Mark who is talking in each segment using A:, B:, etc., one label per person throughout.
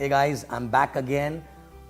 A: Hey guys, I'm back again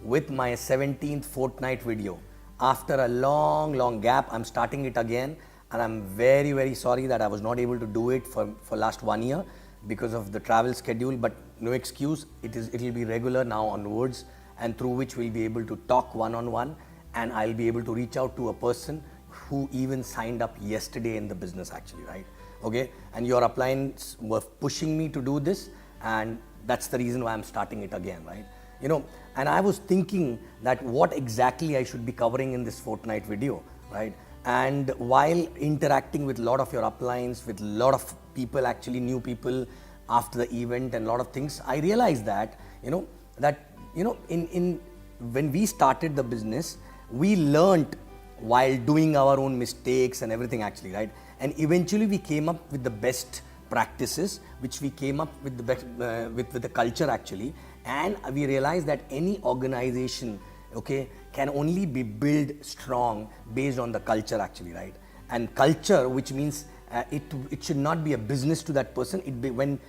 A: with my 17th Fortnight video. After a long gap, I'm starting it again, and I'm very sorry that I was not able to do it for last 1 year because of the travel schedule, but no excuse. It'll be regular now onwards, and through which we'll be able to talk one-on-one, and I'll be able to reach out to a person who even signed up yesterday in the business actually, right? Okay, and your uplines were pushing me to do this, and that's the reason why I'm starting it again, right? You know, and I was thinking that what exactly I should be covering in this Fortnight video, right? And while interacting with a lot of your uplines, with a lot of people, actually new people after the event and a lot of things, I realized that, in when we started the business, we learned while doing our own mistakes and everything actually, right? And eventually we came up with the best practices, which we came up with the best, with the culture actually, and we realized that any organization, okay, can only be built strong based on the culture actually, right? And culture, which means it should not be a business to that person. It be when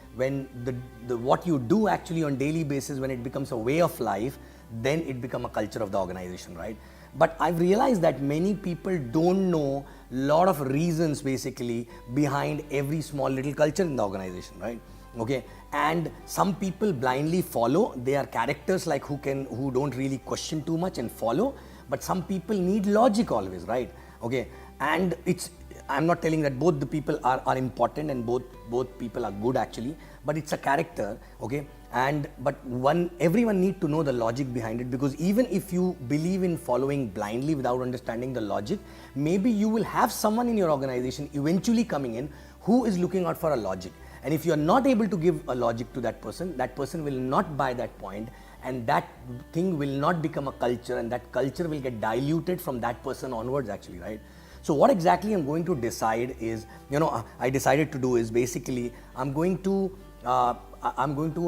A: the what you do actually on daily basis, when it becomes a way of life, then it become a culture of the organization, right? But I've realized that many people don't know a lot of reasons basically behind every small little culture in the organization, right? Okay, and some people blindly follow. They are characters like who don't really question too much and follow, but some people need logic always, right? Okay, and I'm not telling that both the people are important and both people are good actually, but it's a character, okay? But everyone need to know the logic behind it, because even if you believe in following blindly without understanding the logic, maybe you will have someone in your organization eventually coming in who is looking out for a logic. And if you are not able to give a logic to that person will not buy that point, and that thing will not become a culture, and that culture will get diluted from that person onwards actually, right? So what exactly I'm going to decide is, I decided to do is basically I'm going to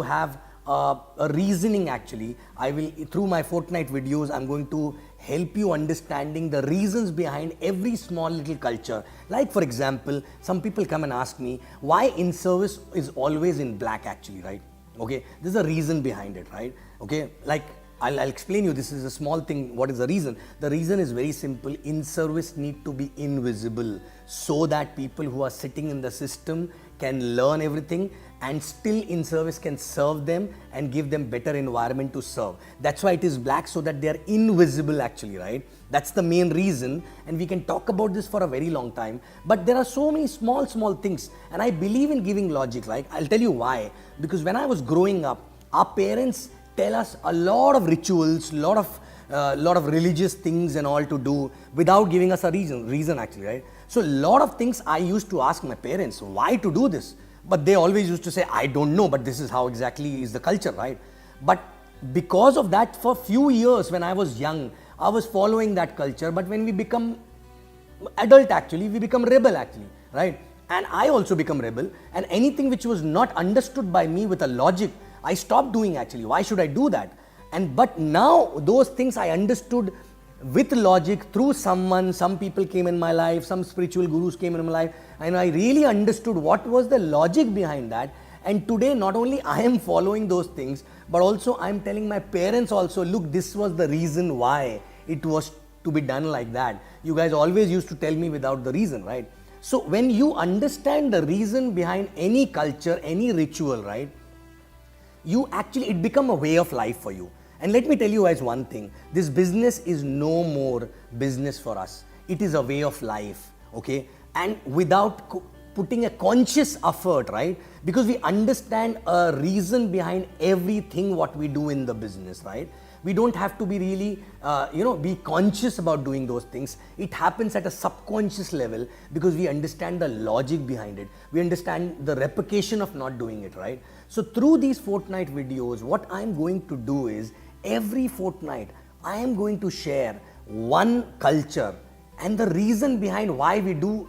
A: have a reasoning actually. I will, through my Fortnight videos, I'm going to help you understanding the reasons behind every small little culture. Like for example, some people come and ask me why in service is always in black actually, right? Okay, there's a reason behind it, right? Okay, like I'll explain you. This is a small thing. What is the reason? The reason is very simple. In service need to be invisible so that people who are sitting in the system can learn everything, and still in service can serve them and give them better environment to serve. That's why it is black, so that they are invisible actually, right? That's the main reason, and we can talk about this for a very long time. But there are so many small things, and I believe in giving logic. Like, I'll tell you why. Because when I was growing up, our parents tell us a lot of rituals, lot of religious things and all to do without giving us a reason actually, right? So a lot of things I used to ask my parents why to do this, but they always used to say, I don't know, but this is how exactly is the culture, right? But because of that, for few years when I was young, I was following that culture. But when we become adult actually, we become rebel actually, right? And I also become rebel, and anything which was not understood by me with a logic, I stopped doing actually. Why should I do that? But now those things I understood with logic through some people came in my life, some spiritual gurus came in my life, and I really understood what was the logic behind that. And today not only I am following those things, but also I am telling my parents also, look, this was the reason why it was to be done like that. You guys always used to tell me without the reason, right? So when you understand the reason behind any culture, any ritual, right, it become a way of life for you. And let me tell you guys one thing, this business is no more business for us. It is a way of life, okay? And without putting a conscious effort, right? Because we understand a reason behind everything what we do in the business, right? We don't have to be really, be conscious about doing those things. It happens at a subconscious level because we understand the logic behind it. We understand the repercussion of not doing it, right? So through these Fortnight videos, what I'm going to do is, every fortnight, I am going to share one culture and the reason behind why we do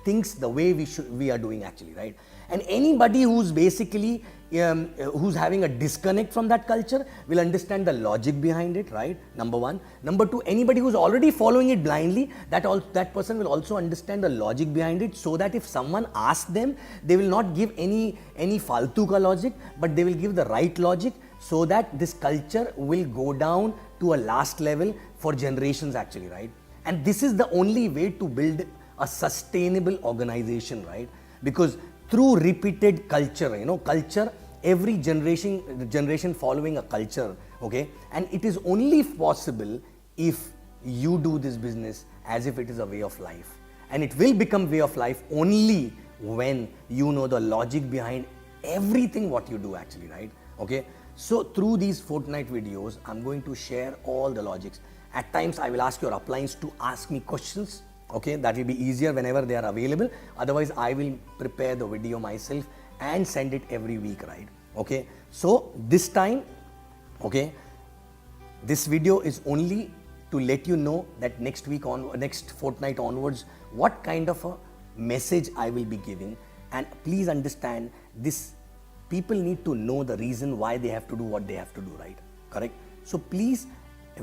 A: things the way we are doing actually, right? And anybody who's basically who's having a disconnect from that culture will understand the logic behind it, right? Number one. Number two, anybody who's already following it blindly, that person will also understand the logic behind it, so that if someone asks them, they will not give any faltu ka logic, but they will give the right logic, so that this culture will go down to a last level for generations actually, right? And this is the only way to build a sustainable organization, right? Because through repeated culture, culture, every generation following a culture, okay? And it is only possible if you do this business as if it is a way of life. And it will become way of life only when you know the logic behind everything what you do actually, right? Okay? So through these Fortnight videos, I'm going to share all the logics. At times I will ask your uplines to ask me questions, okay? That will be easier whenever they are available. Otherwise, I will prepare the video myself and send it every week, right? Okay? So this time, okay, this video is only to let you know that next fortnight onwards, what kind of a message I will be giving. And please understand, this people need to know the reason why they have to do what they have to do, right? Correct? So please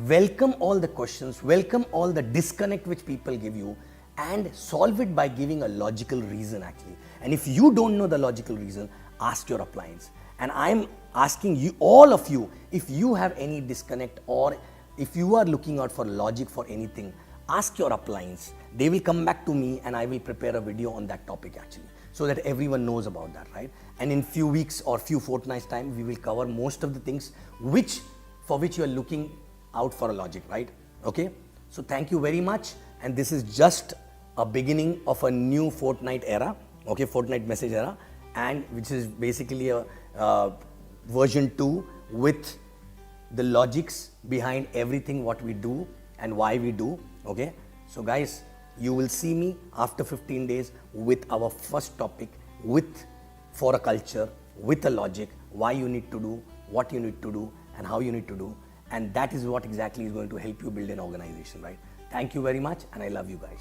A: welcome all the questions, welcome all the disconnect which people give you, and solve it by giving a logical reason actually. And if you don't know the logical reason, ask your appliance. And I'm asking you, all of you, if you have any disconnect or if you are looking out for logic for anything, ask your uplines. They will come back to me and I will prepare a video on that topic actually, so that everyone knows about that, right? And in few weeks or few fortnights time, we will cover most of the things for which you are looking out for a logic, right? Okay? So thank you very much. And this is just a beginning of a new Fortnight era, okay? Fortnight message era, and which is basically a version 2 with the logics behind everything what we do and why we do, okay? So guys, you will see me after 15 days with our first topic, for a culture, with a logic, why you need to do, what you need to do, and how you need to do. And that is what exactly is going to help you build an organization, right? Thank you very much, and I love you guys.